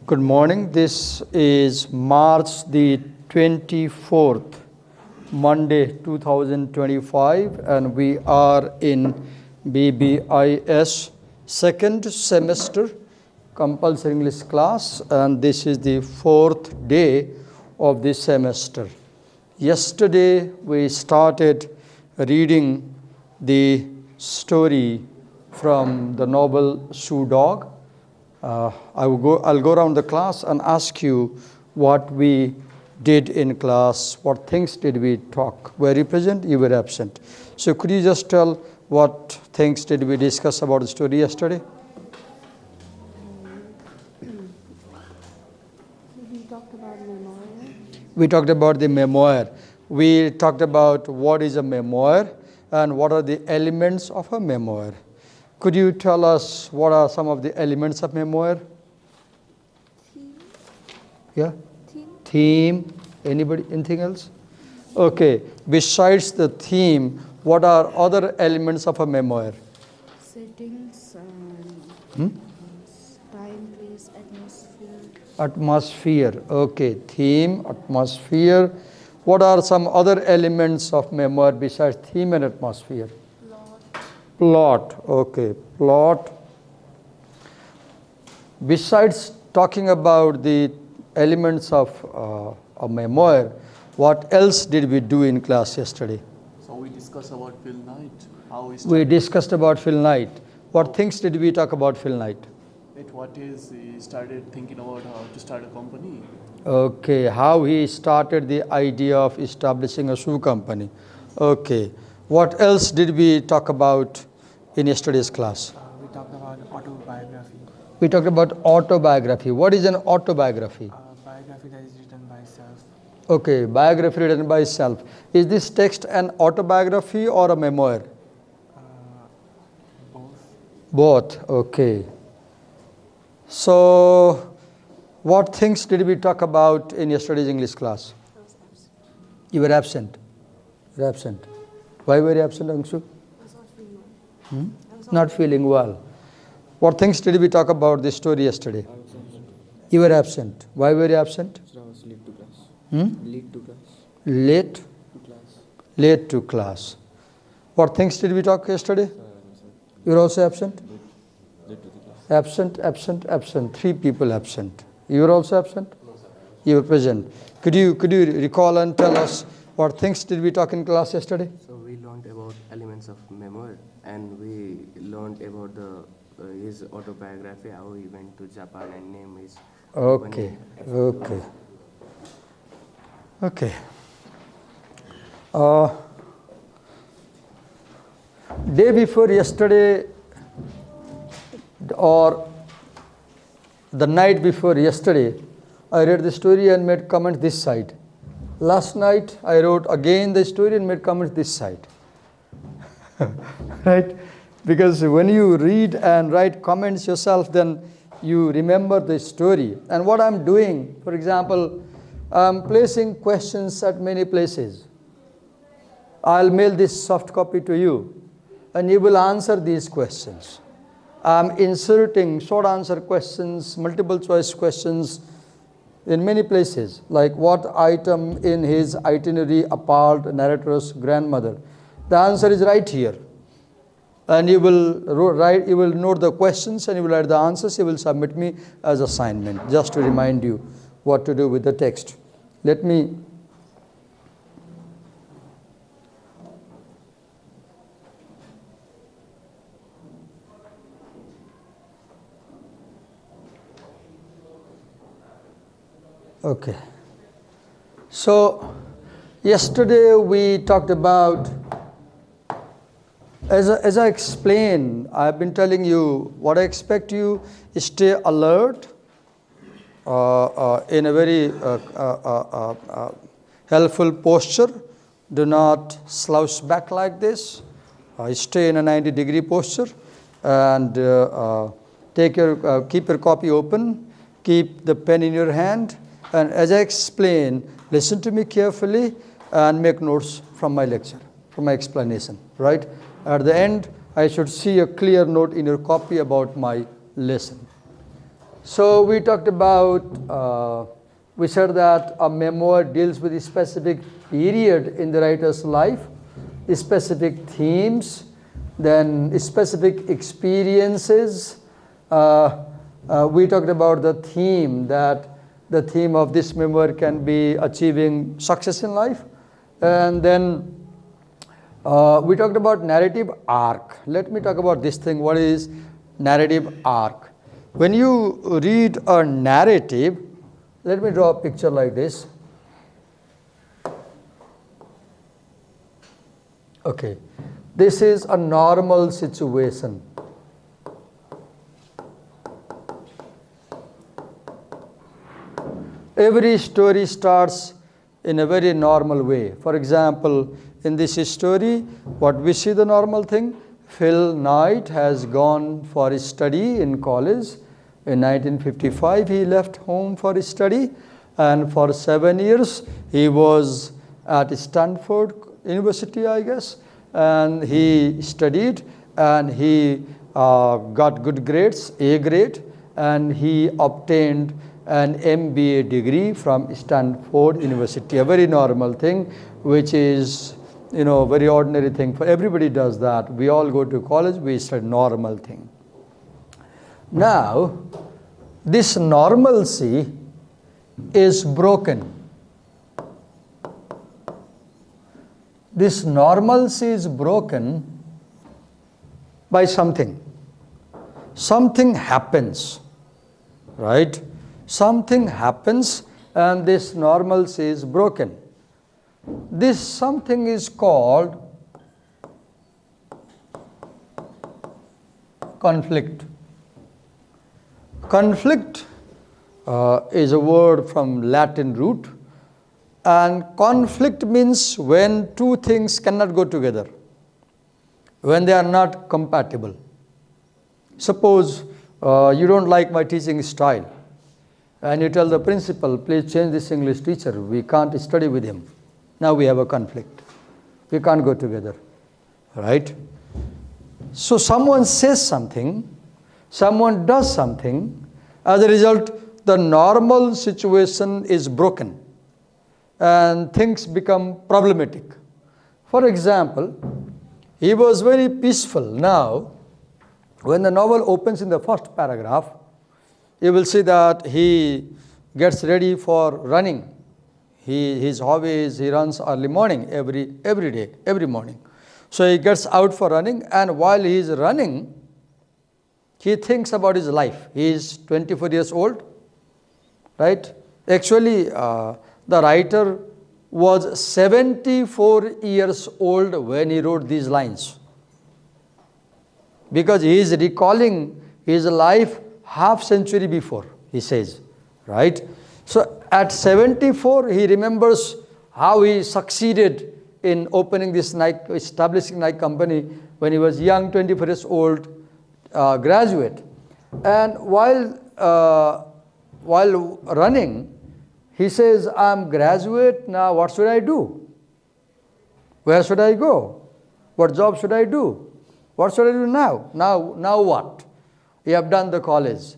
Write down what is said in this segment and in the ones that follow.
Good morning. This is March the 24th, Monday 2025, and we are in BBIS second semester compulsory English class, and this is the fourth day of this semester. Yesterday we started reading the story from the novel Shoe Dog. I'll go around the class and ask you what we did in class, what things did we talk. Were you present? You were absent. So could you just tell what things did we discuss about the story yesterday? We talked about memoir. We talked about the memoir. We talked about what is a memoir and what are the elements of a memoir. Could you tell us what are some of the elements of memoir? Theme. Yeah? Theme. Anybody? Anything else? Okay. Besides the theme, what are other elements of a memoir? Settings, time, place, atmosphere. Atmosphere. Okay. Theme, atmosphere. What are some other elements of memoir besides theme and atmosphere? Plot. Okay. Plot. Besides talking about the elements of a memoir, what else did we do in class yesterday? So we discussed about Phil Knight. We discussed about Phil Knight. What things did we talk about Phil Knight? He started thinking about how to start a company. Okay. How he started the idea of establishing a shoe company. Okay. What else did we talk about in yesterday's class? We talked about autobiography. We talked about autobiography. What is an autobiography? Biography that is written by self. Okay, biography written by self. Is this text an autobiography or a memoir? Both. Both, okay. So, what things did we talk about in yesterday's English class? I was absent. You were absent. You were absent. Why were you absent, Angshu? I was not feeling well. I was Not feeling well. What things did we talk about this story yesterday? I was absent. You were absent. Why were you absent? So I was late to class. Hmm? Late to class. Late? To class. Late to class. What things did we talk yesterday? You were also absent? Late to the class. Absent. 3 people absent. You were also absent? No, sir. You were present. Could you recall and tell us what things did we talk in class yesterday? So we learned about elements of memoir, and we learned about his autobiography, how he went to Japan and named his Okay. company. Okay. Day before yesterday or the night before yesterday, I read the story and made comments this side. Last night, I wrote again the story and made comments this side. Right? Because when you read and write comments yourself, then you remember the story. And what I'm doing, for example, I'm placing questions at many places. I'll mail this soft copy to you, and you will answer these questions. I'm inserting short answer questions, multiple choice questions in many places, like what item in his itinerary appalled narrator's grandmother. The answer is right here. And you will note the questions and you will write the answers. You will submit me as assignment, just to remind you what to do with the text. Let me Okay. So, yesterday we talked about, as I explained, I've been telling you what I expect you stay alert in a very helpful posture. Do not slouch back like this. Stay in a 90-degree posture and keep your copy open. Keep the pen in your hand. And as I explain, listen to me carefully and make notes from my lecture, from my explanation, right? At the end, I should see a clear note in your copy about my lesson. So we talked about, we said that a memoir deals with a specific period in the writer's life, specific themes, then specific experiences. We talked about the theme, that the theme of this memoir can be achieving success in life. And then we talked about narrative arc. Let me talk about this thing. What is narrative arc? When you read a narrative, let me draw a picture like this. Okay, this is a normal situation. Every story starts in a very normal way. For example, in this story, what we see the normal thing, Phil Knight has gone for his study in college. In 1955, he left home for his study, and for 7 years, he was at Stanford University, I guess, and he studied, and he got good grades, A grade, and he obtained an MBA degree from Stanford University, a very normal thing, which is, very ordinary thing. For everybody does that. We all go to college, we study normal thing. Now, this normalcy is broken. This normalcy is broken by something. Something happens, right? Something happens and this normalcy is broken. This something is called conflict. Conflict is a word from Latin root, and conflict means when two things cannot go together, when they are not compatible. Suppose you don't like my teaching style, and you tell the principal, please change this English teacher, we can't study with him. Now we have a conflict. We can't go together, right? So someone says something, someone does something, as a result, the normal situation is broken and things become problematic. For example, he was very peaceful. Now, when the novel opens in the first paragraph, you will see that he gets ready for running. His hobby is he runs early morning, every day, every morning. So he gets out for running, and while he is running, he thinks about his life. He is 24 years old, right? Actually, the writer was 74 years old when he wrote these lines, because he is recalling his life half century before, he says, right? So at 74, he remembers how he succeeded in opening this Nike, establishing Nike company when he was young, 24 years old, graduate. And while running, he says, I'm graduate, now what should I do? Where should I go? What job should I do? What should I do now? Now what? You have done the college.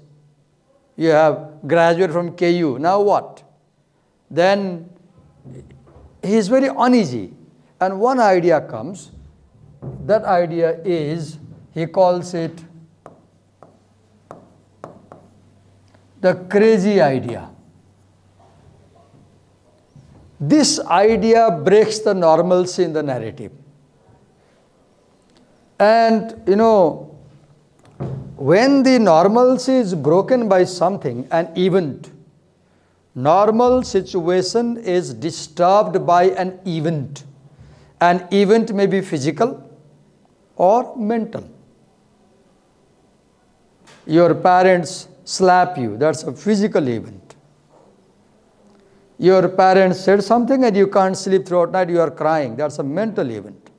You have graduated from KU. Now what? Then he is very uneasy. And one idea comes. That idea is, he calls it the crazy idea. This idea breaks the normalcy in the narrative. And when the normalcy is broken by something, an event, normal situation is disturbed by an event. An event may be physical or mental. Your parents slap you, that's a physical event. Your parents said something and you can't sleep throughout night, you are crying, that's a mental event.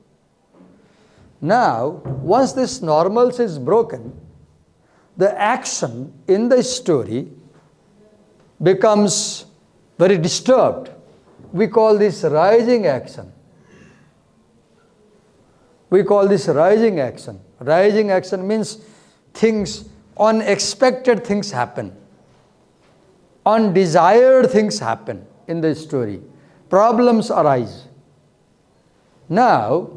Now, once this normalcy is broken, the action in the story becomes very disturbed. We call this rising action. We call this rising action. Rising action means things, unexpected things happen. undesired things happen in the story. Problems arise. Now,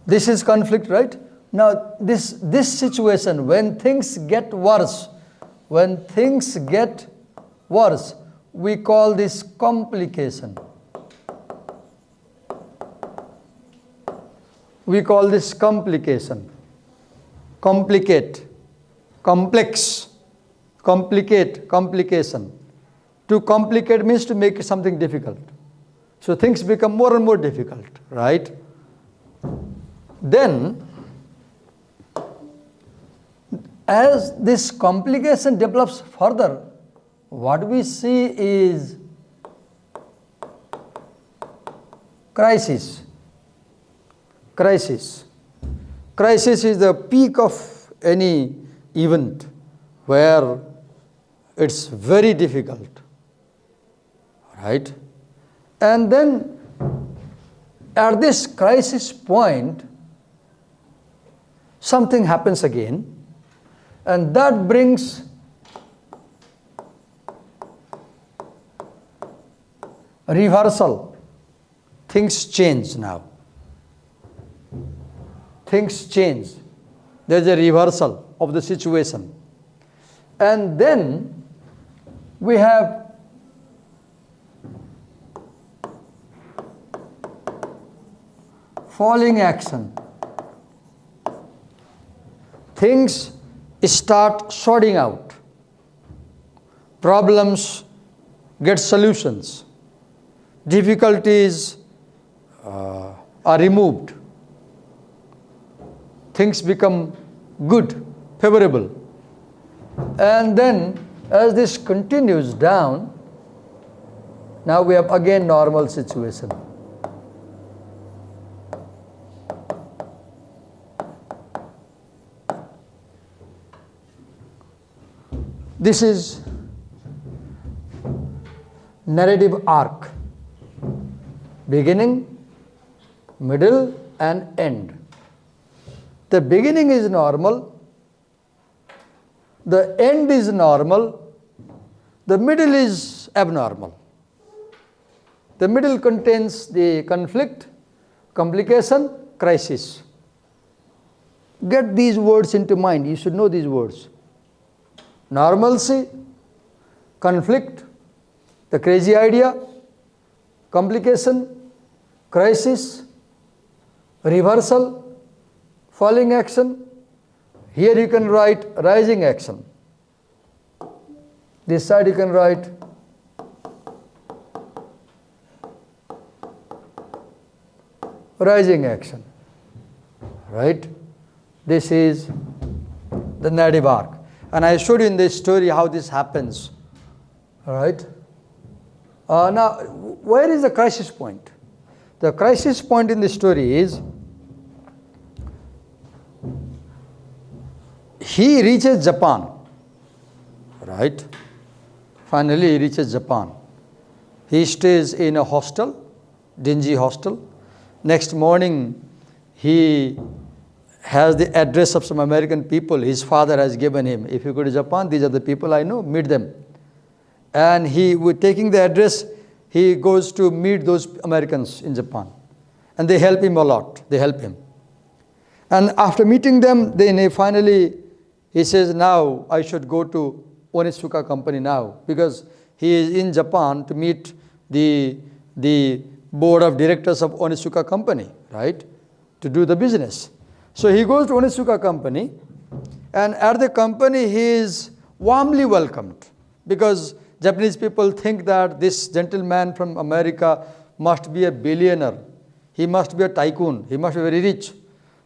this is conflict, right? Now, this situation, when things get worse, we call this complication. We call this complication. Complicate, complex, complicate, complication. To complicate means to make something difficult. So things become more and more difficult, right? Then, as this complication develops further, what we see is crisis. Crisis. Crisis is the peak of any event where it's very difficult, right? And then at this crisis point, something happens again, and that brings reversal. Things change now. Things change. There's a reversal of the situation. And then we have falling action. Things start sorting out. Problems get solutions. Difficulties are removed. Things become good, favorable. And then as this continues down, now we have again normal situation. This is narrative arc. Beginning, middle, and end. The beginning is normal, the end is normal, the middle is abnormal. The middle contains the conflict, complication, crisis. Get these words into mind, you should know these words. Normalcy, conflict, the crazy idea, complication, crisis, reversal, falling action. Here you can write rising action. This side you can write rising action. Right? This is the narrative arc. And I showed you in this story how this happens. Alright? Now, where is the crisis point? The crisis point in the story is he reaches Japan, right? Finally, he reaches Japan. He stays in a hostel, dingy hostel. Next morning, he has the address of some American people his father has given him. If you go to Japan, these are the people I know, meet them. And taking the address, he goes to meet those Americans in Japan. And they help him a lot. They help him. And after meeting them, then he says, now I should go to Onitsuka company now, because he is in Japan to meet the board of directors of Onitsuka company, right, to do the business. So he goes to Onitsuka company, and at the company he is warmly welcomed, because Japanese people think that this gentleman from America must be a billionaire. He must be a tycoon. He must be very rich.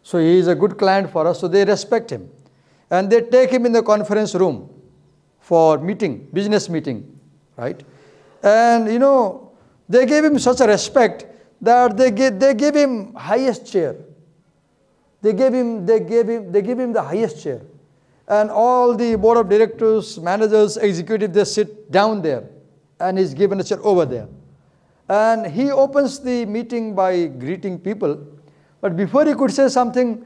So he is a good client for us, so they respect him. And they take him in the conference room for meeting, business meeting, right? And they gave him such a respect that they gave him highest chair. They give him the highest chair. And all the board of directors, managers, executives, they sit down there. And he's given a chair over there. And he opens the meeting by greeting people. But before he could say something,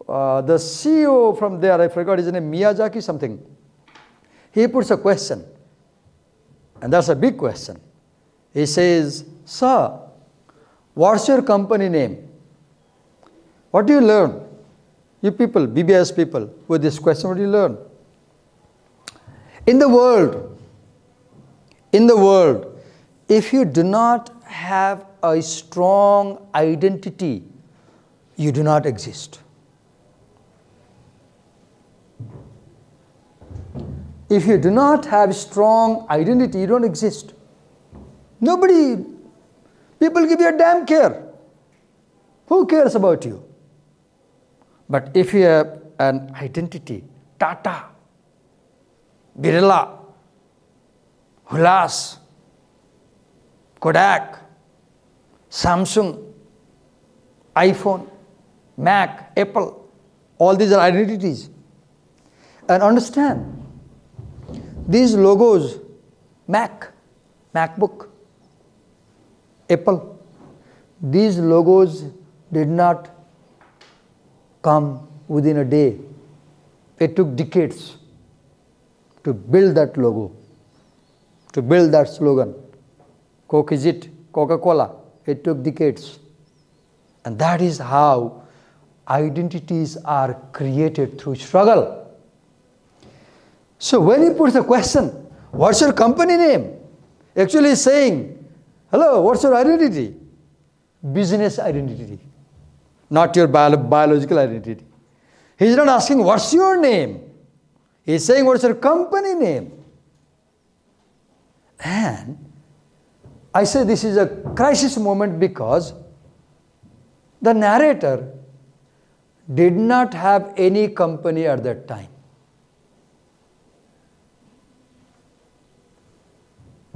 the CEO from there, I forgot his name, Miyazaki something, he puts a question. And that's a big question. He says, "Sir, what's your company name?" What do you learn? You people, BBIS people, with this question, what do you learn? In the world, if you do not have a strong identity, you do not exist. If you do not have strong identity, you don't exist. People give you a damn care. Who cares about you? But if you have an identity, Tata, Birla, Hulas, Kodak, Samsung, iPhone, Mac, Apple, all these are identities. And understand, these logos, Mac, MacBook, Apple, these logos did not come within a day. It took decades to build that logo, to build that slogan. Coke is it, Coca-Cola. It took decades. And that is how identities are created through struggle. So when he puts the question, what's your company name? Actually he's saying, hello, what's your identity? Business identity, not your biological identity. He's not asking, what's your name? He's saying, what's your company name? And I say this is a crisis moment because the narrator did not have any company at that time.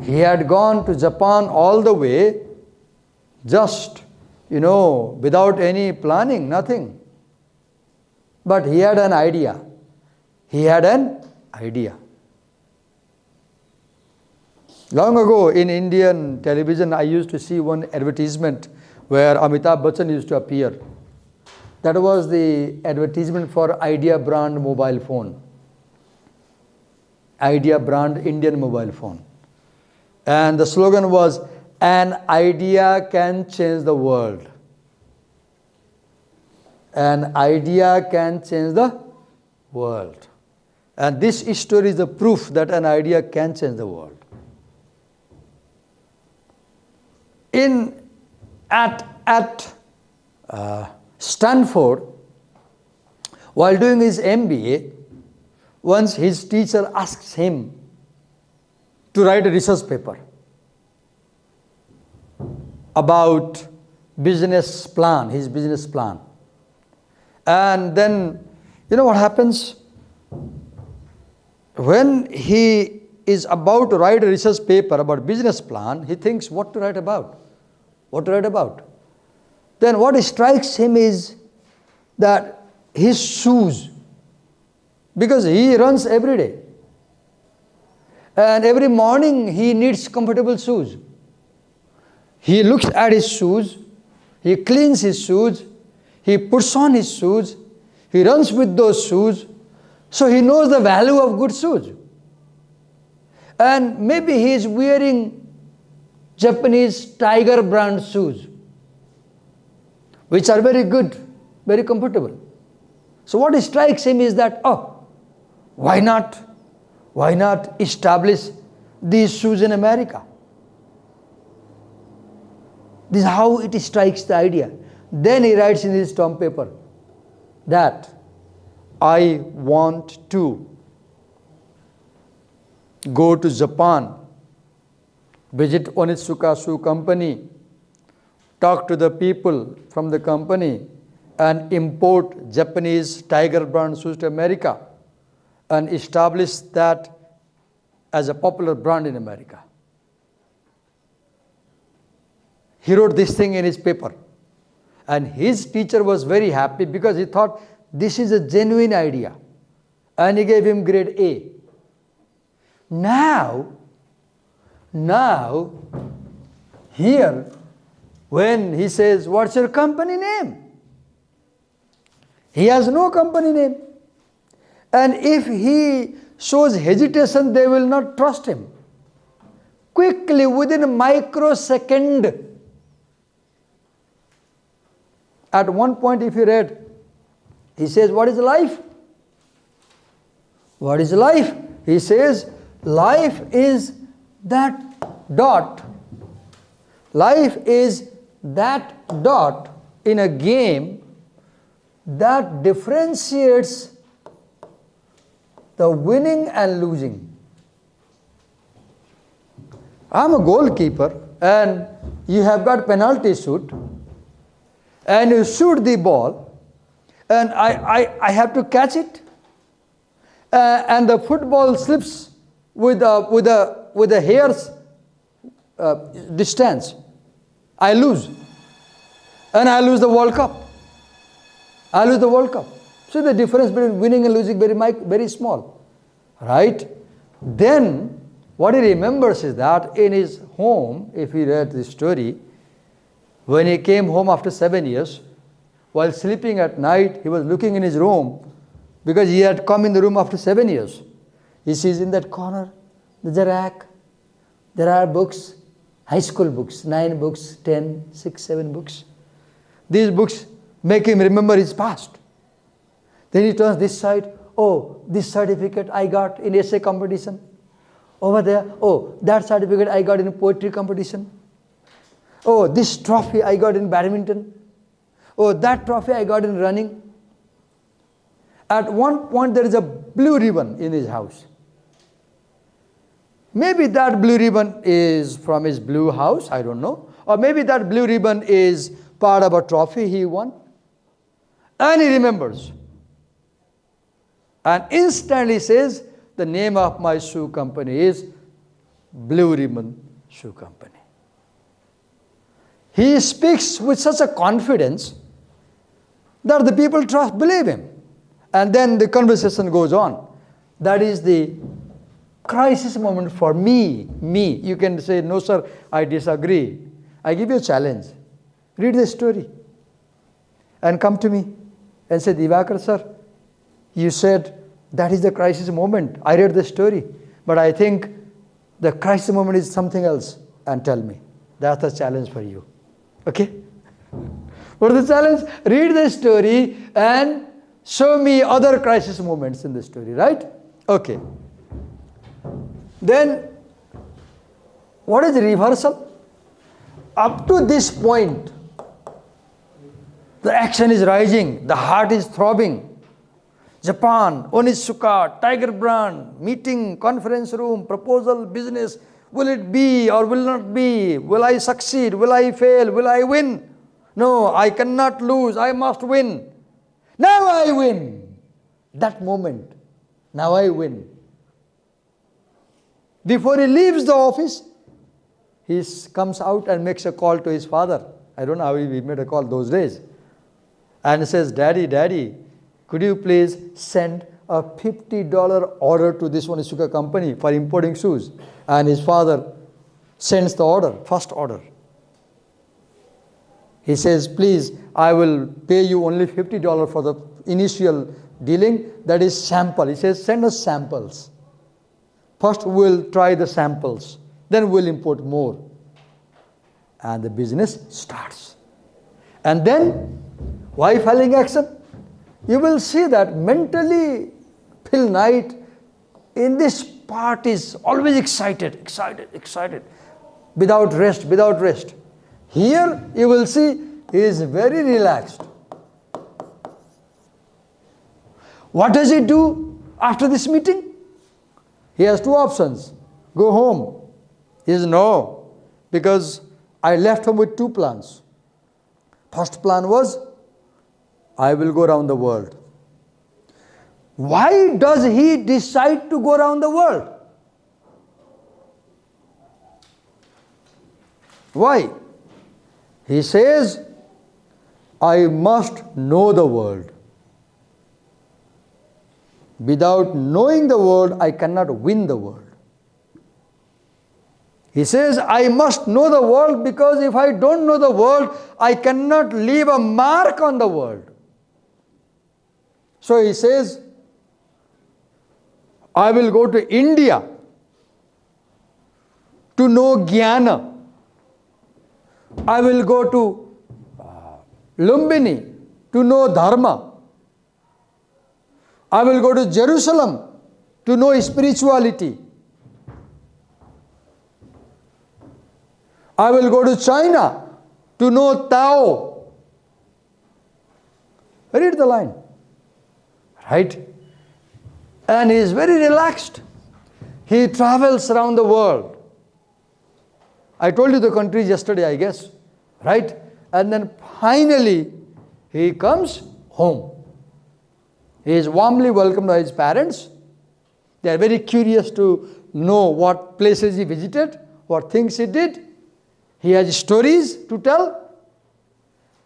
He had gone to Japan all the way, just, without any planning, nothing. But he had an idea. Long ago in Indian television, I used to see one advertisement where Amitabh Bachchan used to appear. That was the advertisement for Idea brand mobile phone. Idea brand Indian mobile phone. And the slogan was, an idea can change the world. An idea can change the world. And this story is the proof that an idea can change the world. At Stanford, while doing his MBA, once his teacher asked him to write a research paper about his business plan. And then, what happens? When he is about to write a research paper about business plan, he thinks what to write about. Then what strikes him is that his shoes, because he runs every day. And every morning he needs comfortable shoes. He looks at his shoes, he cleans his shoes, he puts on his shoes, he runs with those shoes, so he knows the value of good shoes. And maybe he is wearing Japanese Tiger brand shoes, which are very good, very comfortable. So what strikes him is that, why not establish these shoes in America? This is how it strikes the idea. Then he writes in his term paper that I want to go to Japan, visit Onitsuka Shoe Company, talk to the people from the company and import Japanese Tiger brand shoes to America and establish that as a popular brand in America. He wrote this thing in his paper. And his teacher was very happy because he thought this is a genuine idea. And he gave him grade A. Now, here, when he says, what's your company name? He has no company name. And if he shows hesitation, they will not trust him. quickly, within a microsecond. At one point, if you read, he says, what is life? What is life? He says, life is that dot. Life is that dot in a game that differentiates the winning and losing. I'm a goalkeeper and you have got penalty shoot and you shoot the ball and I have to catch it and the football slips with a hair's distance. I lose. And I lose the World Cup. I lose the World Cup. So the difference between winning and losing very small. Right? Then what he remembers is that in his home, if he read the story, when he came home after 7 years, while sleeping at night, he was looking in his room because he had come in the room after 7 years. He sees in that corner, there's a rack. There are books, high school books, 9 books, 10, 6, 7 books. These books make him remember his past. Then he turns this side. Oh, this certificate I got in essay competition. Over there, oh, that certificate I got in poetry competition. Oh, this trophy I got in badminton. Oh, that trophy I got in running. At one point, there is a blue ribbon in his house. Maybe that blue ribbon is from his blue house, I don't know. Or maybe that blue ribbon is part of a trophy he won. And he remembers. And instantly says, the name of my shoe company is Blue Ribbon Shoe Company. He speaks with such a confidence that the people believe him. And then the conversation goes on. That is the crisis moment for me. You can say, no sir, I disagree. I give you a challenge. Read the story. And come to me and say, Divakar sir, you said that is the crisis moment. I read the story. But I think the crisis moment is something else. And tell me. That's the challenge for you. Okay? What is the challenge? Read the story and show me other crisis moments in the story, right? Okay. Then, what is reversal? Up to this point, the action is rising, the heart is throbbing. Japan, Onitsuka, Tiger Brand, meeting, conference room, proposal, business. Will it be or will not be? Will I succeed? Will I fail? Will I win? No, I cannot lose. I must win. Now I win. That moment. Now I win. Before he leaves the office, he comes out and makes a call to his father. I don't know how he made a call those days. And he says, Daddy, could you please send a $50 order to this Onitsuka company for importing shoes? And his father sends the order, first order. He says, please, I will pay you only $50 for the initial dealing. That is sample. He says, send us samples. First we'll try the samples. Then we'll import more. And the business starts. And then, why filing action? You will see that mentally, till night, in this part is always excited. Without rest. Here, you will see, he is very relaxed. What does he do after this meeting? He has 2 options. Go home. He says, no, because I left home with 2 plans. First plan was, I will go around the world. Why does he decide to go around the world? Why? He says, I must know the world. Without knowing the world, I cannot win the world. He says, I must know the world because if I don't know the world, I cannot leave a mark on the world. So he says, I will go to India to know Jnana. I will go to Lumbini to know Dharma. I will go to Jerusalem to know spirituality. I will go to China to know Tao. Read the line. Right? And he is very relaxed. He travels around the world. I told you the countries yesterday, I guess. Right? And then finally, he comes home. He is warmly welcomed by his parents. They are very curious to know what places he visited, what things he did. He has stories to tell.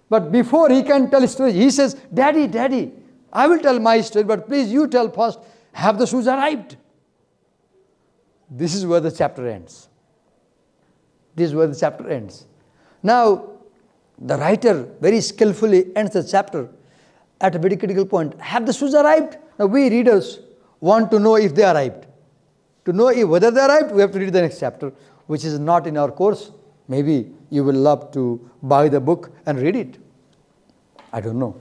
But before he can tell stories, he says, Daddy, Daddy, I will tell my story, but please you tell first, have the shoes arrived? This is where the chapter ends. This is where the chapter ends. Now, the writer very skillfully ends the chapter at a very critical point. Have the shoes arrived? Now, we readers want to know if they arrived. To know whether they arrived, we have to read the next chapter, which is not in our course. Maybe you will love to buy the book and read it. I don't know.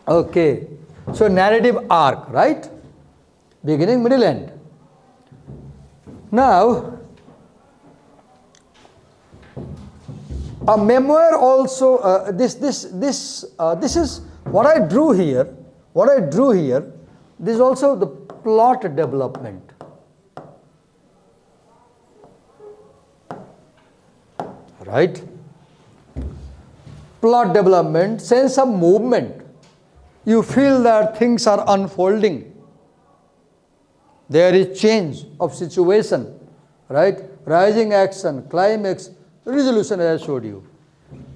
Okay. So, narrative arc, right? Beginning, middle, end. Now, a memoir also, this is what I drew here. This is also the plot development. Right? Plot development, sense of movement. You feel that things are unfolding. There is change of situation. Right? Rising action, climax, resolution as I showed you.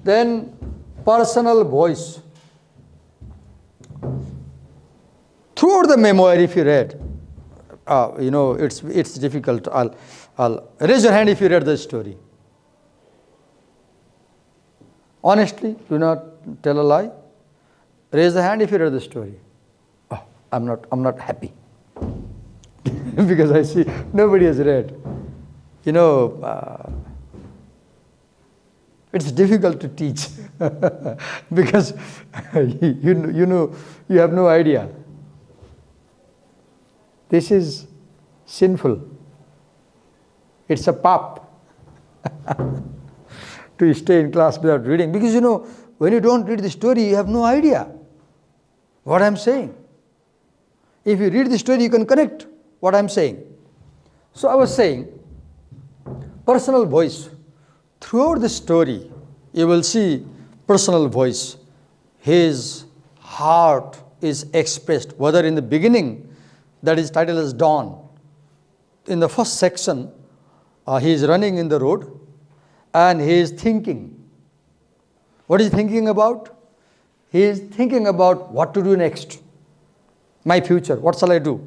Then personal voice. Throughout the memoir, if you read, it's difficult. I'll raise your hand if you read the story. Honestly, do not tell a lie. Raise the hand if you read the story. Oh, I'm not happy because I see nobody has read. It's difficult to teach because you have no idea. This is sinful. It's a pap to stay in class without reading. Because when you don't read the story, you have no idea what I'm saying. If you read the story, you can connect what I'm saying. So I was saying, personal voice. Throughout the story, you will see personal voice. His heart is expressed, whether in the beginning, that is titled as Dawn. In the first section, he is running in the road and he is thinking. What is he thinking about? He is thinking about what to do next. My future, what shall I do?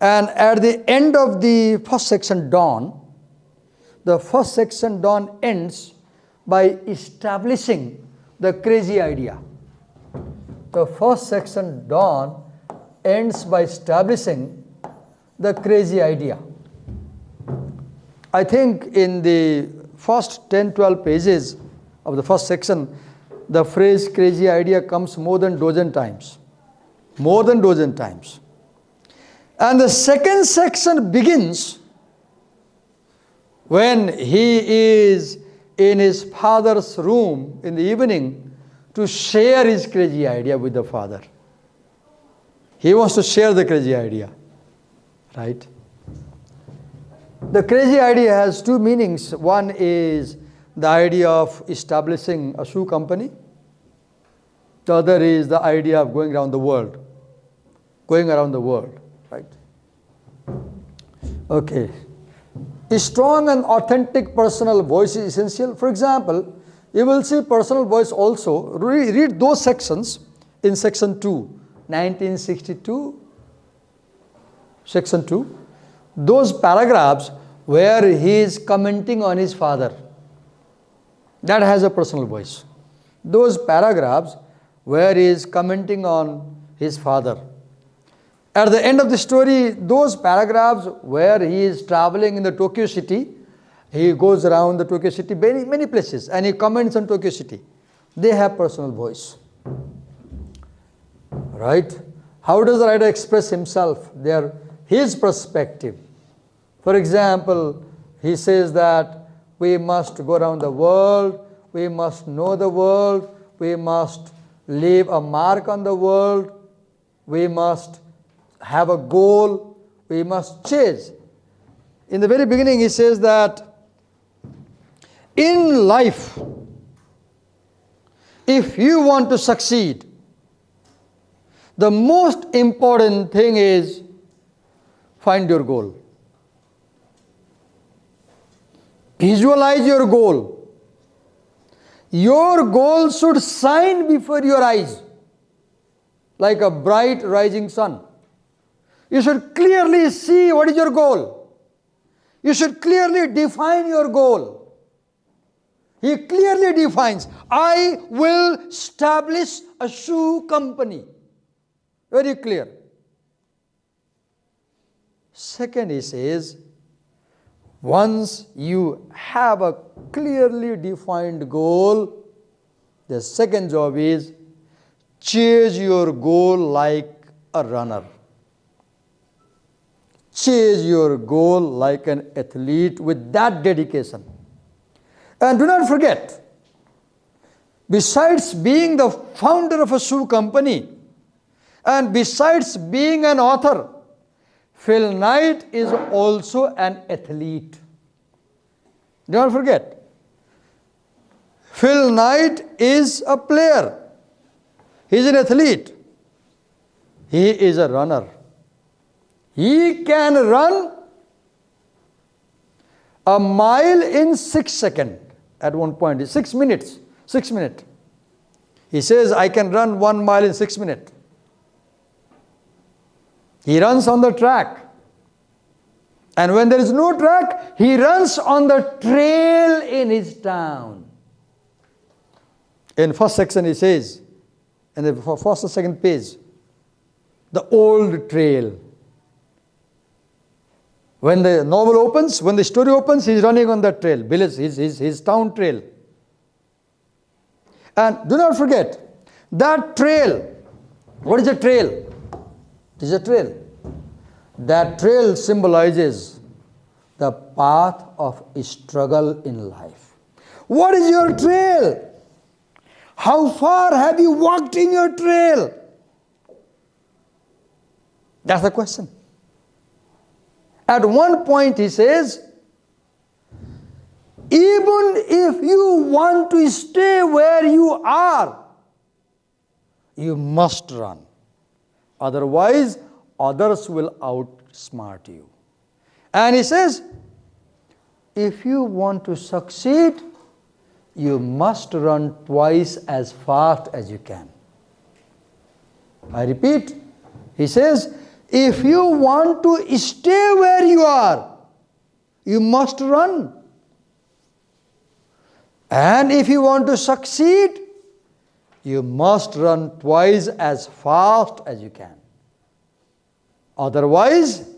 And at the end of the first section, Dawn, the first section, Dawn, ends by establishing the crazy idea. The first section, Dawn, ends by establishing the crazy idea. I think in the first 10-12 pages of the first section, the phrase crazy idea comes more than dozen times. More than dozen times. And the second section begins when he is in his father's room in the evening to share his crazy idea with the father. He wants to share the crazy idea, right? The crazy idea has two meanings. One is the idea of establishing a shoe company. The other is the idea of going around the world. Going around the world, right? Okay. A strong and authentic personal voice is essential. For example, you will see personal voice also. Read those sections in section 2, 1962, section 2. Those paragraphs where he is commenting on his father. That has a personal voice. Those paragraphs where he is commenting on his father. At the end of the story, those paragraphs where he is traveling in the Tokyo city He goes around the Tokyo city, many, many places, and he comments on Tokyo city. They have personal voice. Right? How does the writer express himself? His perspective. For example, he says that we must go around the world, we must know the world, we must leave a mark on the world, we must have a goal, we must chase. In the very beginning, he says that in life, if you want to succeed, the most important thing is find your goal. Visualize your goal. Your goal should shine before your eyes like a bright rising sun. You should clearly see what is your goal. You should clearly define your goal. He clearly defines, I will establish a shoe company. Very clear. Second, he says, once you have a clearly defined goal, the second job is chase your goal like a runner. Chase your goal like an athlete with that dedication. And do not forget, besides being the founder of a shoe company, and besides being an author, Phil Knight is also an athlete. Do not forget. Phil Knight is a player. He is an athlete. He is a runner. He can run a mile in 6 seconds at one point. 6 minutes. 6 minutes. He says, I can run 1 mile in 6 minutes. He runs on the track. And when there is no track, he runs on the trail in his town. In first section he says, in the first or second page, the old trail. When the novel opens, when the story opens, he is running on that trail, his town trail. And do not forget, that trail, what is a trail? It is a trail. That trail symbolizes the path of struggle in life. What is your trail? How far have you walked in your trail? That's the question. At one point he says, even if you want to stay where you are, you must run. Otherwise, others will outsmart you. And he says, if you want to succeed, you must run twice as fast as you can. I repeat, he says, if you want to stay where you are, you must run. And if you want to succeed, you must run twice as fast as you can. Otherwise,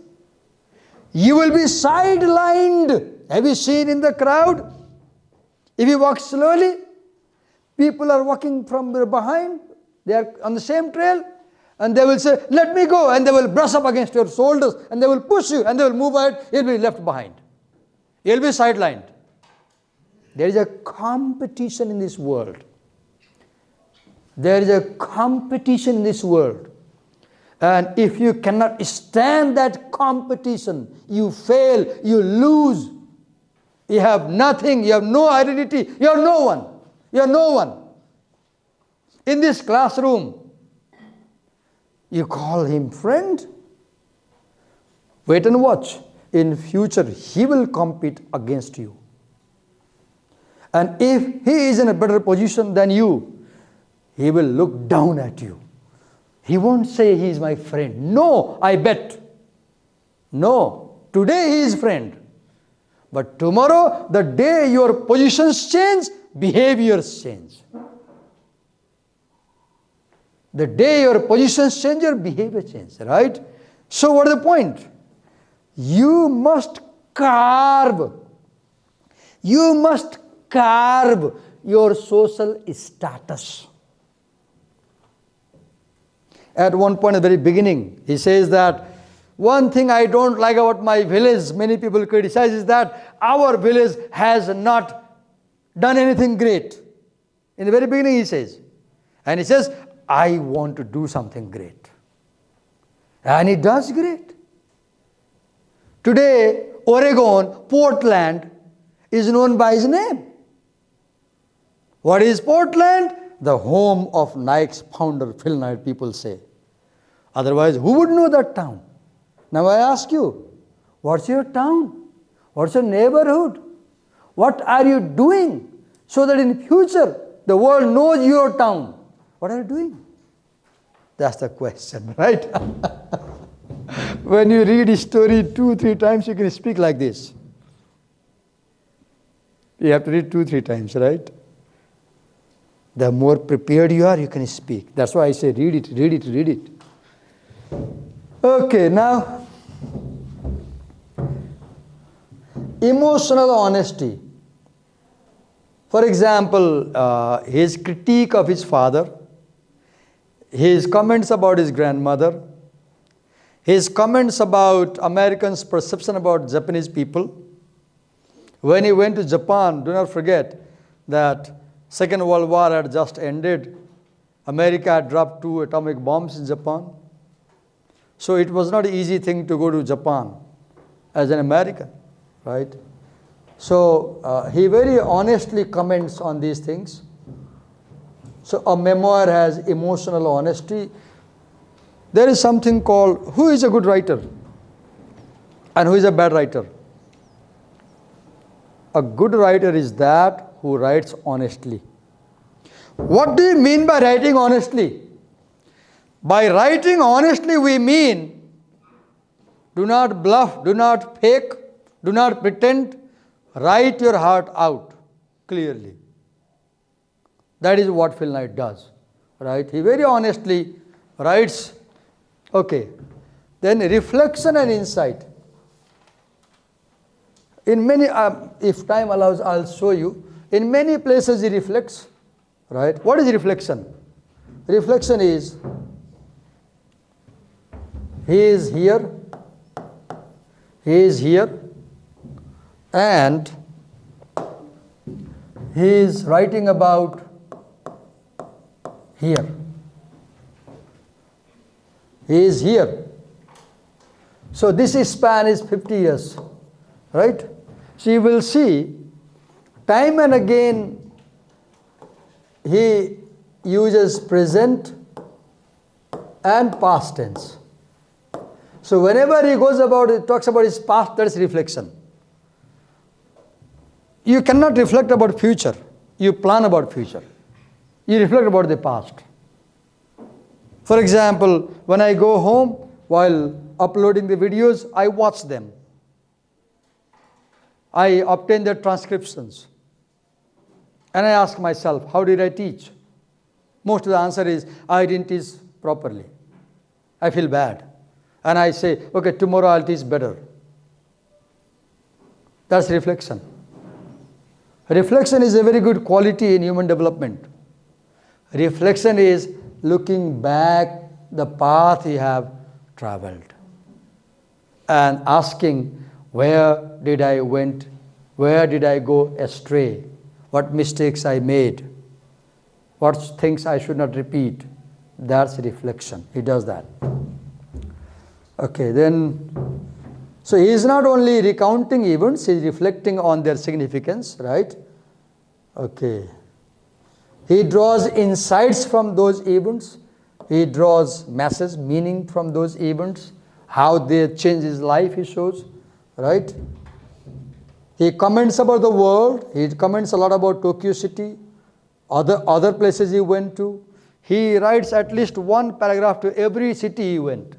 you will be sidelined. Have you seen in the crowd? If you walk slowly, people are walking from behind. They are on the same trail. And they will say, let me go. And they will brush up against your shoulders. And they will push you. And they will move ahead. You'll be left behind. You'll be sidelined. There is a competition in this world. There is a competition in this world. And if you cannot stand that competition, you fail, you lose. You have nothing, you have no identity, you are no one. You are no one. In this classroom, you call him friend. Wait and watch. In future, he will compete against you. And if he is in a better position than you, he will look down at you. He won't say he is my friend. No, I bet. No, today he is friend. But tomorrow, the day your positions change, behaviors change. The day your positions change, your behavior changes, right? So what is the point? You must carve You must carve your social status. At one point at the very beginning, he says that one thing I don't like about my village, many people criticize, is that our village has not done anything great. In the very beginning he says. And he says, I want to do something great. And he does great. Today, Oregon, Portland, is known by his name. What is Portland? The home of Nike's founder, Phil Knight, people say. Otherwise, who would know that town? Now I ask you, what's your town? What's your neighborhood? What are you doing so that in future the world knows your town? What are you doing? That's the question, right? When you read a story 2-3 times, you can speak like this. You have to read 2-3 times, right? The more prepared you are, you can speak. That's why I say read it, read it, read it. Okay, now, emotional honesty. For example, his critique of his father, his comments about his grandmother, his comments about Americans' perception about Japanese people. When he went to Japan, do not forget that Second World War had just ended. America had dropped 2 atomic bombs in Japan. So it was not an easy thing to go to Japan as an American, right? So he very honestly comments on these things. So a memoir has emotional honesty. There is something called, who is a good writer and who is a bad writer? A good writer is that who writes honestly. What do you mean by writing honestly? By writing honestly, we mean do not bluff, do not fake, do not pretend. Write your heart out clearly. That is what Phil Knight does, right? He very honestly writes. Okay, then reflection and insight. In many, if time allows, I'll show you. In many places he reflects, right? What is reflection? Reflection is, he is here, and he is writing about here. He is here. So this span is 50 years, right? So you will see time and again he uses present and past tense. So whenever he goes about it, talks about his past, that is reflection. You cannot reflect about future. You plan about future. You reflect about the past. For example, when I go home while uploading the videos, I watch them. I obtain their transcriptions. And I ask myself, how did I teach? Most of the answer is, I didn't teach properly. I feel bad. And I say, okay, tomorrow I'll teach better. That's reflection. Reflection is a very good quality in human development. Reflection is looking back the path you have traveled and asking, where did I go astray? What mistakes I made? What things I should not repeat? That's reflection. He does that. Okay, then, so he is not only recounting events, he is reflecting on their significance, right? Okay. He draws insights from those events. He draws messages, meaning from those events, how they change his life, he shows, right? He comments about the world. He comments a lot about Tokyo City, other places he went to. He writes at least one paragraph to every city he went.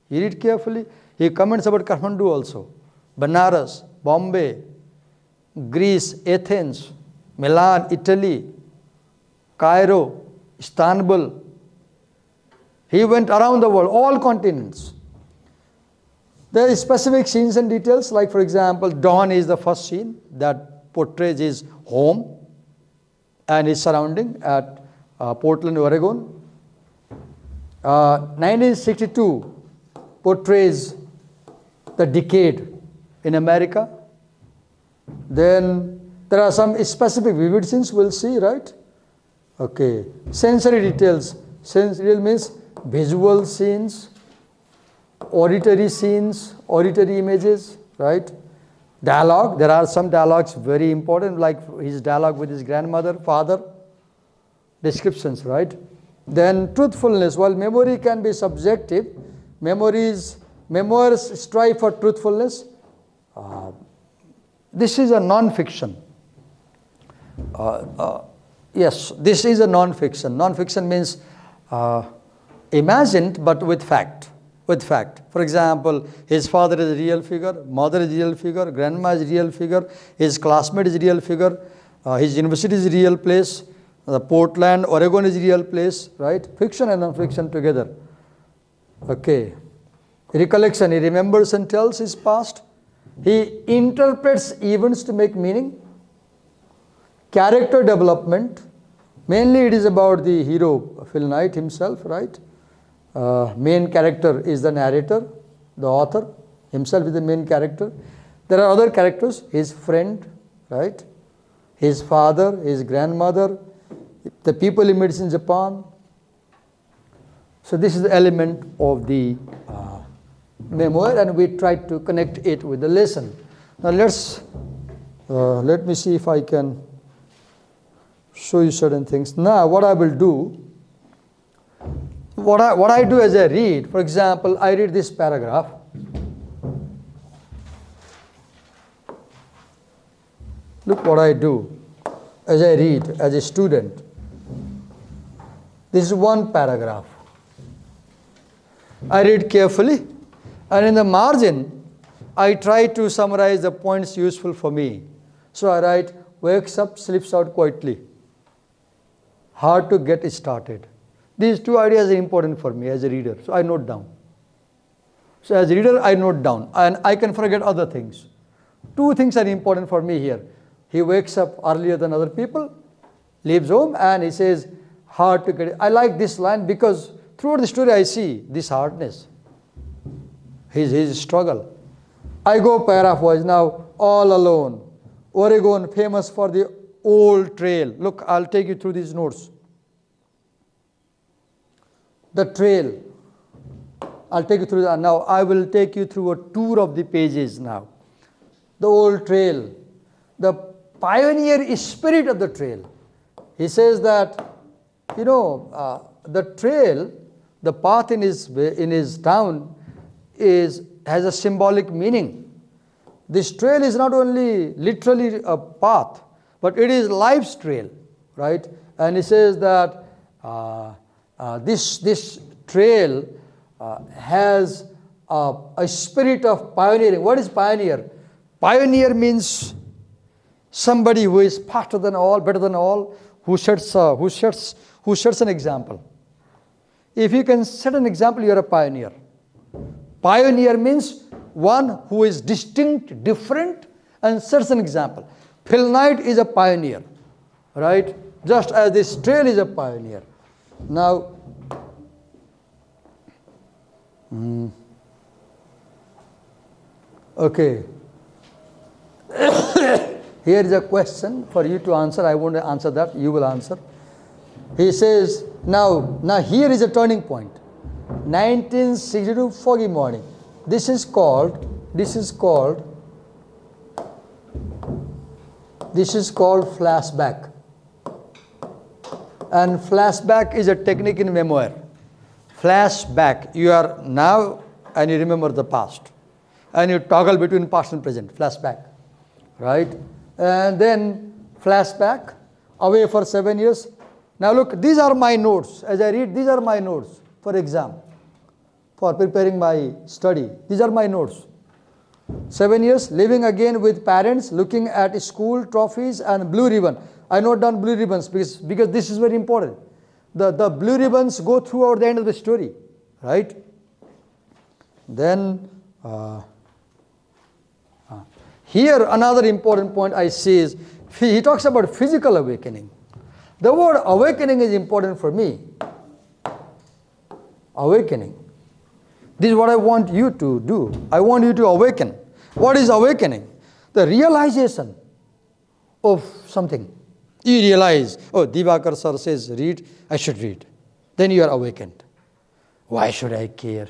You read carefully. He comments about Kathmandu also, Banaras, Bombay, Greece, Athens, Milan, Italy, Cairo, Istanbul. He went around the world, all continents. There are specific scenes and details, like for example, dawn is the first scene that portrays his home and his surrounding at Portland, Oregon. 1962 portrays the decade in America. Then there are some specific vivid scenes we'll see, right? Okay. Sensory details. Sensory means visual scenes, auditory scenes, auditory images, right? Dialogue. There are some dialogues very important, like his dialogue with his grandmother, father. Descriptions, right? Then truthfulness. While memory can be subjective, memoirs strive for truthfulness. This is a non-fiction. Yes, this is a non-fiction. Non-fiction means imagined but with fact. With fact. For example, his father is a real figure, mother is a real figure, grandma is a real figure, his classmate is a real figure, his university is a real place, Portland, Oregon is a real place, right? Fiction and non-fiction together. Okay. Recollection, he remembers and tells his past. He interprets events to make meaning. Character development, mainly it is about the hero, Phil Knight himself, right? Main character is the narrator, the author himself is the main character. There are other characters, his friend, right? His father, his grandmother, the people he meets in Japan. So this is the element of the memoir, and we try to connect it with the lesson. Now let me see if I can show you certain things. Now what I will do, what I do as I read, for example, I read this paragraph. Look what I do as I read as a student. This is one paragraph. I read carefully, and in the margin, I try to summarize the points useful for me. So I write, wakes up, sleeps out quietly. Hard to get started. These two ideas are important for me as a reader, so I note down. So as a reader, I note down, and I can forget other things. Two things are important for me here. He wakes up earlier than other people, leaves home, and he says, hard to get it. I like this line because throughout the story I see this hardness, his struggle. I go paragraph wise now, all alone. Oregon, famous for the old trail. Look, I'll take you through these notes. The trail. I'll take you through that. Now I will take you through a tour of the pages now. The old trail. The pioneer spirit of the trail. He says that, the trail, the path in his town has a symbolic meaning. This trail is not only literally a path, but it is life's trail, right? And he says that this trail has a spirit of pioneering. What is pioneer? Pioneer means somebody who is faster than all, better than all, who sets an example. If you can set an example, you are a pioneer. Pioneer means one who is distinct, different, and sets an example. Phil Knight is a pioneer, right? Just as this trail is a pioneer. Now, okay. Here is a question for you to answer. I won't answer that. You will answer. He says, now here is a turning point. 1962 foggy morning. This is called flashback. And flashback is a technique in memoir. Flashback, you are now and you remember the past. And you toggle between past and present, flashback, right? And then flashback, away for 7 years. Now look, these are my notes. As I read, these are my notes for exam, for preparing my study. These are my notes. 7 years, living again with parents, looking at school trophies and blue ribbon. I note down blue ribbons because this is very important. The blue ribbons go throughout the end of the story, right? Then Here, another important point I see is, he talks about physical awakening. The word awakening is important for me. Awakening. This is what I want you to do. I want you to awaken. What is awakening? The realization of something. You realize, oh, Divakar sir says read, I should read. Then you are awakened. Why should I care?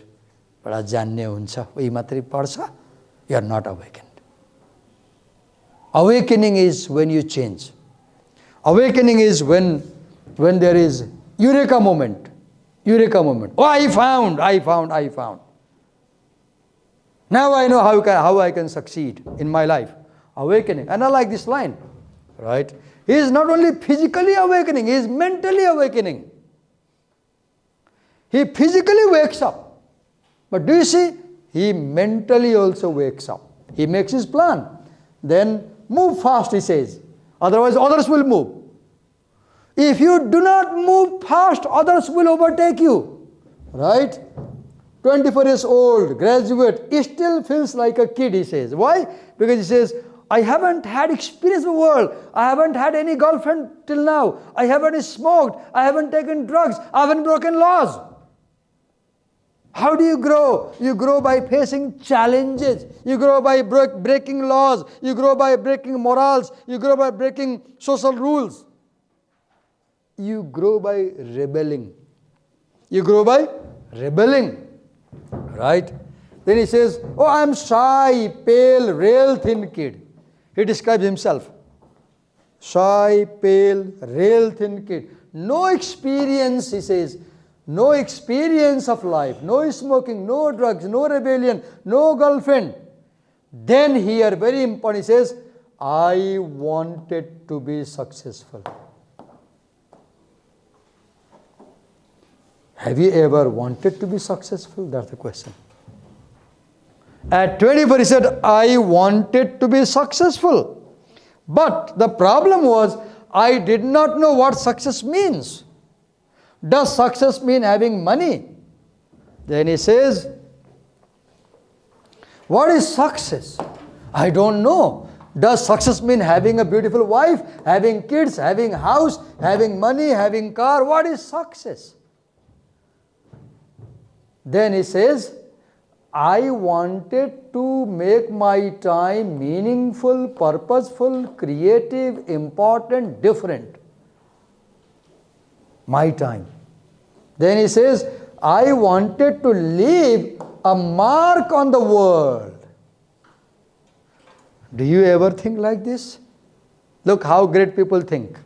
Bada janne huncha, uhi matrai padcha. You are not awakened. Awakening is when you change. Awakening is when there is eureka moment. Eureka moment. Oh, I found. Now I know how I can succeed in my life. Awakening. And I like this line. Right? He is not only physically awakening, he is mentally awakening. He physically wakes up. But do you see? He mentally also wakes up. He makes his plan. Then move fast, he says. Otherwise, others will move. If you do not move fast, others will overtake you. Right? 24 years old, graduate, he still feels like a kid, he says. Why? Because he says, I haven't had experience of the world. I haven't had any girlfriend till now. I haven't smoked. I haven't taken drugs. I haven't broken laws. How do you grow? You grow by facing challenges. You grow by breaking laws. You grow by breaking morals. You grow by breaking social rules. You grow by rebelling. You grow by rebelling. Right? Then he says, oh, I'm shy, pale, rail thin kid. He describes himself. Shy, pale, rail thin kid. No experience, he says. No experience of life. No smoking, no drugs, no rebellion, no girlfriend. Then here, very important, he says, I wanted to be successful. Have you ever wanted to be successful? That's the question. At 24, he said, I wanted to be successful. But the problem was, I did not know what success means. Does success mean having money? Then he says, what is success? I don't know. Does success mean having a beautiful wife, having kids, having house, having money, having car? What is success? Then he says, I wanted to make my time meaningful, purposeful, creative, important, different. My time. Then he says, I wanted to leave a mark on the world. Do you ever think like this? Look how great people think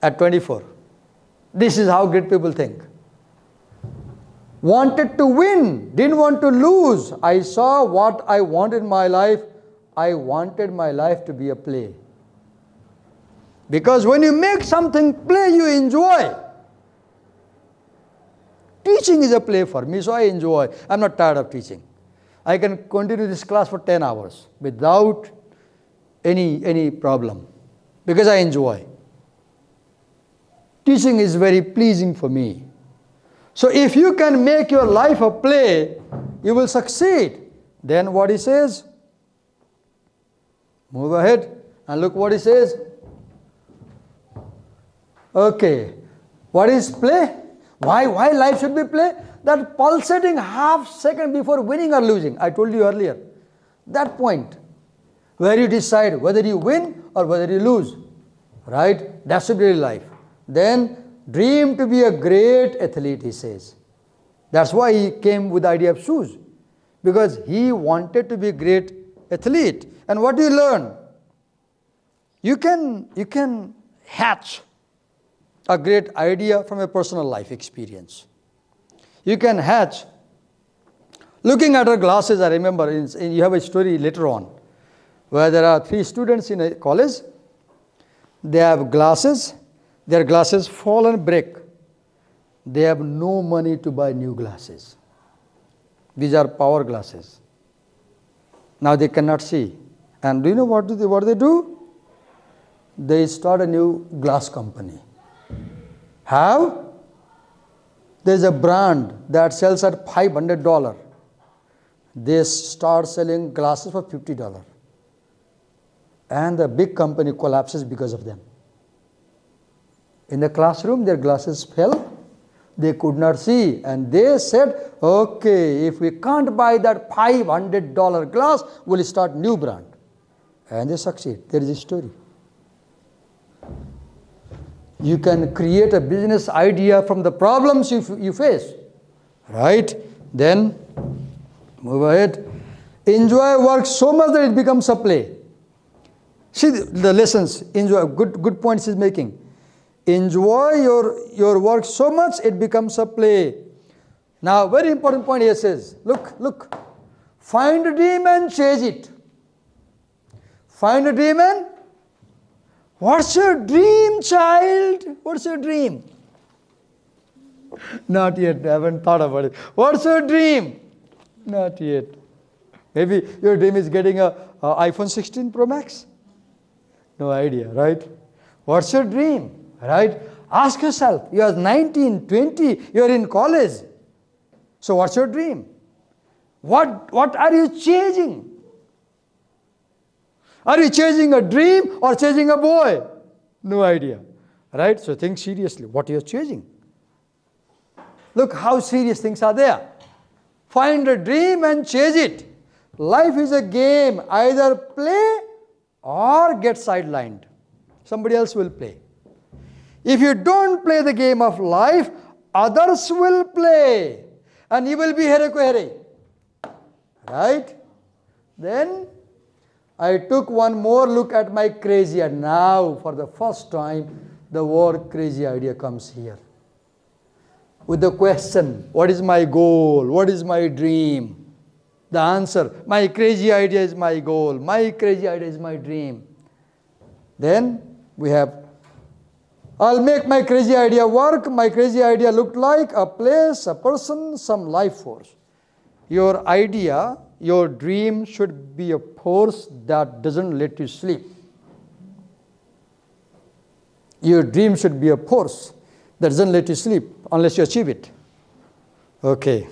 at 24. This is how great people think. Wanted to win, didn't want to lose. I saw what I wanted in my life. I wanted my life to be a play. Because when you make something play, you enjoy. Teaching is a play for me, so I enjoy. I'm not tired of teaching. I can continue this class for 10 hours without any problem, because I enjoy. Teaching is very pleasing for me. So if you can make your life a play, you will succeed. Then what he says? Move ahead and look what he says. Okay, what is play? Why life should be play? That pulsating half second before winning or losing, I told you earlier. That point where you decide whether you win or whether you lose. Right? That should be life. Then dream to be a great athlete, he says. That's why he came with the idea of shoes. Because he wanted to be a great athlete. And what do you learn? You can hatch a great idea from a personal life experience. You can hatch. Looking at her glasses, I remember, you have a story later on, where there are 3 students in a college. They have glasses. Their glasses fall and break. They have no money to buy new glasses. These are power glasses. Now they cannot see. And do you know what they do? They start a new glass company. How? There's a brand that sells at $500. They start selling glasses for $50. and the big company collapses because of them. In the classroom, their glasses fell. They could not see, and they said, okay, if we can't buy that $500 glass, we'll start new brand. And they succeed. There is a story. You can create a business idea from the problems you face. Right? Then, move ahead. Enjoy work so much that it becomes a play. See the lessons. Enjoy. Good points he's making. Enjoy your work so much it becomes a play. Now, very important point here says, look. Find a dream and chase it. Find a dream and... What's your dream, child? What's your dream? Not yet. I haven't thought about it. What's your dream? Not yet. Maybe your dream is getting a iPhone 16 Pro Max? No idea, right? What's your dream? Right? Ask yourself. You are 19, 20. You are in college. So what's your dream? What are you chasing? Are you chasing a dream or chasing a boy? No idea. Right? So think seriously. What you are chasing? Look how serious things are there. Find a dream and chase it. Life is a game. Either play or get sidelined. Somebody else will play. If you don't play the game of life, others will play. And you will be here. Right? Then I took one more look at my crazy idea. Now, for the first time, the word crazy idea comes here. With the question, what is my goal? What is my dream? The answer, my crazy idea is my goal. My crazy idea is my dream. Then we have, I'll make my crazy idea work. My crazy idea look like a place, a person, some life force. Your idea, your dream should be a force that doesn't let you sleep. Your dream should be a force that doesn't let you sleep unless you achieve it. Okay.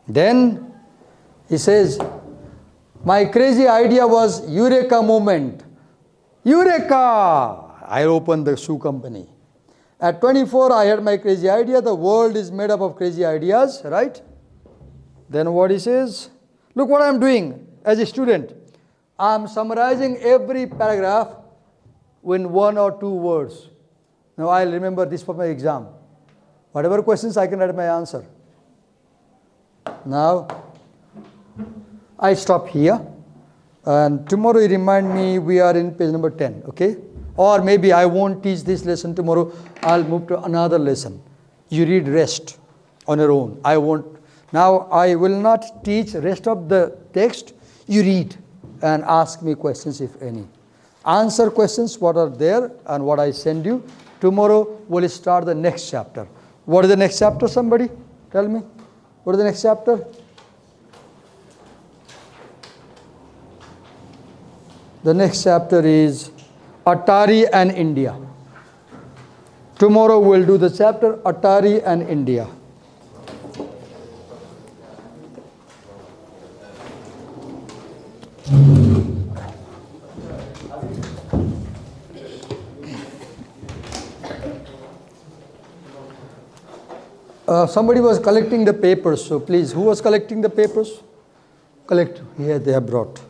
Then he says, my crazy idea was Eureka moment. Eureka! I opened the shoe company. At 24, I had my crazy idea. The world is made up of crazy ideas, right? Then what he says, look what I'm doing as a student. I'm summarizing every paragraph in 1 or 2 words. Now I'll remember this for my exam. Whatever questions, I can write my answer. Now, I stop here. And tomorrow you remind me we are in page number 10, okay? Or maybe I won't teach this lesson tomorrow. I'll move to another lesson. You read rest on your own. I won't. Now, I will not teach rest of the text. You read and ask me questions if any. Answer questions what are there and what I send you. Tomorrow we'll start the next chapter. What is the next chapter, somebody? Tell me. What is the next chapter? The next chapter is Atari and India. Tomorrow we'll do the chapter Atari and India. Somebody was collecting the papers, so please, who was collecting the papers? Collect. Here they have brought.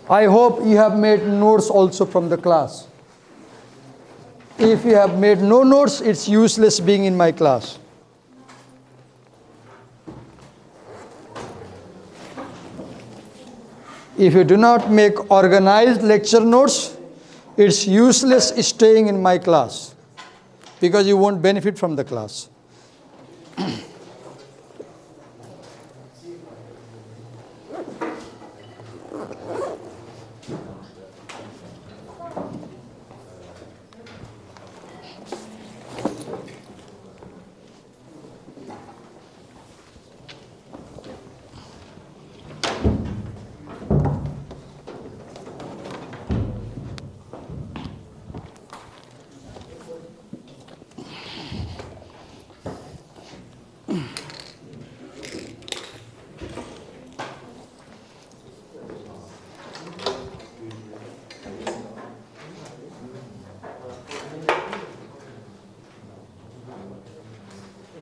I hope you have made notes also from the class. If you have made no notes, it's useless being in my class. If you do not make organized lecture notes, it's useless staying in my class because you won't benefit from the class.